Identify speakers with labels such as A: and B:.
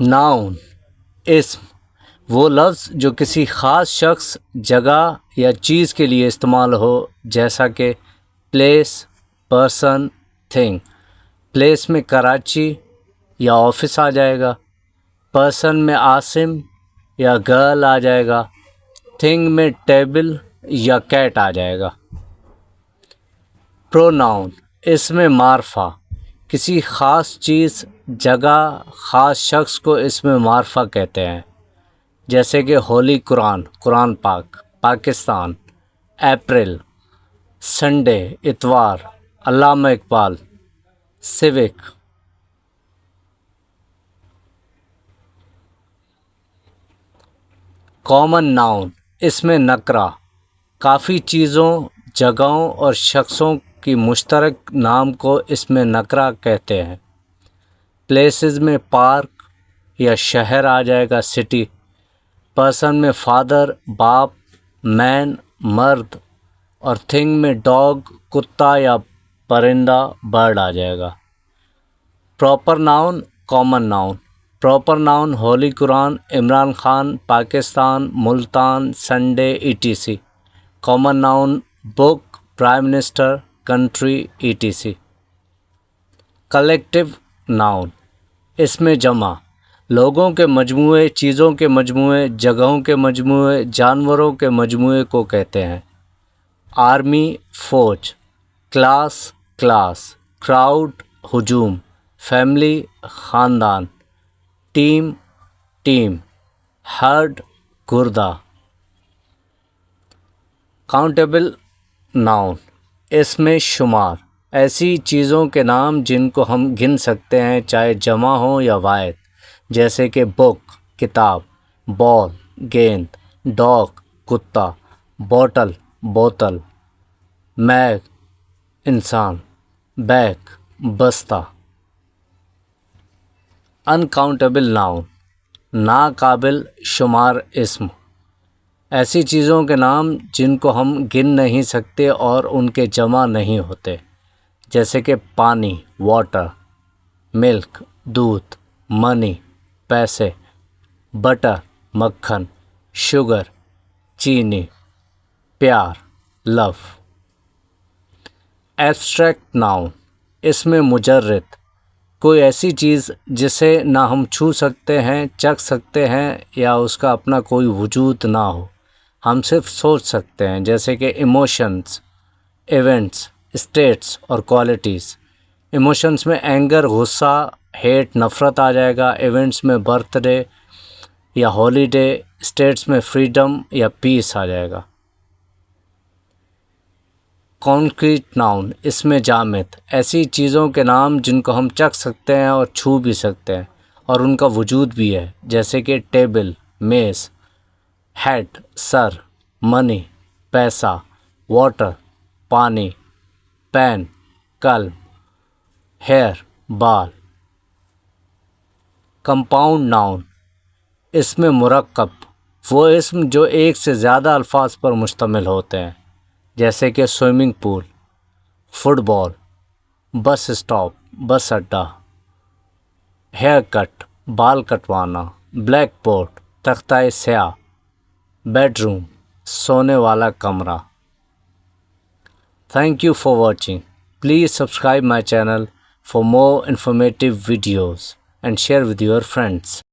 A: Noun اسم وہ لفظ جو کسی خاص شخص، جگہ یا چیز کے لیے استعمال ہو، جیسا کہ پلیس، پرسن، تھنگ۔ پلیس میں کراچی یا آفس آ جائے گا، پرسن میں عاصم یا گرل آ جائے گا، تھنگ میں ٹیبل یا کیٹ آ جائے گا۔ پروناؤن اسم معرفہ کسی خاص چیز، جگہ، خاص شخص کو اسم معرفہ کہتے ہیں، جیسے کہ ہولی قرآن، قرآن پاک، پاکستان، اپریل، سنڈے، اتوار، علامہ اقبال، سیوک۔ کامن ناؤن اسم نکرہ کافی چیزوں، جگہوں اور شخصوں کی مشترک نام کو اسم نکرہ کہتے ہیں۔ پلیسز میں پارک یا شہر آ جائے گا، سٹی۔ پرسن میں فادر، باپ، مین، مرد، اور تھنگ میں ڈاگ، کتا یا پرندہ، برڈ آ جائے گا۔ Proper noun, common noun. Proper noun holy Quran, Imran Khan, Pakistan, Multan, Sunday, ETC۔ Common noun book, prime minister, country, ETC۔ Collective noun اسم جمع لوگوں کے مجموعے، چیزوں کے مجموعے، جگہوں کے مجموعے، جانوروں کے مجموعے کو کہتے ہیں۔ آرمی، فوج۔ Class, class. کراؤڈ، ہجوم۔ فیملی، خاندان۔ Team, team. ہرڈ، گردہ۔ کاؤنٹیبل ناؤن اسم شمار ایسی چیزوں کے نام جن کو ہم گن سکتے ہیں، چاہے جمع ہوں یا واحد، جیسے کہ بک، کتاب، بال، گیند، ڈاگ، کتا، بوٹل، بوتل، میگ، انسان، بیگ، بستہ۔ انکاؤنٹیبل ناؤن ناقابل شمار اسم ایسی چیزوں کے نام جن کو ہم گن نہیں سکتے اور ان کے جمع نہیں ہوتے، جیسے کہ پانی، واٹر، ملک، دودھ، منی، پیسے، بٹر، مکھن، شوگر، چینی، پیار، لو۔ ایبسٹریکٹ ناؤن اسم مجرد کوئی ایسی چیز جسے نہ ہم چھو سکتے ہیں، چکھ سکتے ہیں یا اس کا اپنا کوئی وجود نہ ہو، ہم صرف سوچ سکتے ہیں، جیسے کہ ایموشنز، ایونٹس، اسٹیٹس اور کوالٹیز۔ ایموشنز میں اینگر، غصہ، ہیٹ، نفرت آ جائے گا۔ ایونٹس میں برتھ ڈے یا ہولی ڈے۔ اسٹیٹس میں فریڈم یا پیس آ جائے گا۔ کانکریٹ ناؤن اسم جامد ایسی چیزوں کے نام جن کو ہم چکھ سکتے ہیں اور چھو بھی سکتے ہیں اور ان کا وجود بھی ہے، جیسے کہ ٹیبل، میز، ہیڈ، سر، منی، پیسہ، واٹر، پانی، پین، قلم، ہیئر، بال۔ کمپاؤنڈ ناؤن اسم مرکب وہ اسم جو ایک سے زیادہ الفاظ پر مشتمل ہوتے ہیں، جیسے کہ سوئمنگ پول، فٹ بال، بس اسٹاپ، بس اڈہ، ہیئر کٹ، بال کٹوانا، بلیک بورڈ، تختہ سیاہ، بیڈ روم، سونے والا کمرہ۔ Thank you for watching. Please subscribe my channel for more informative videos and share with your friends.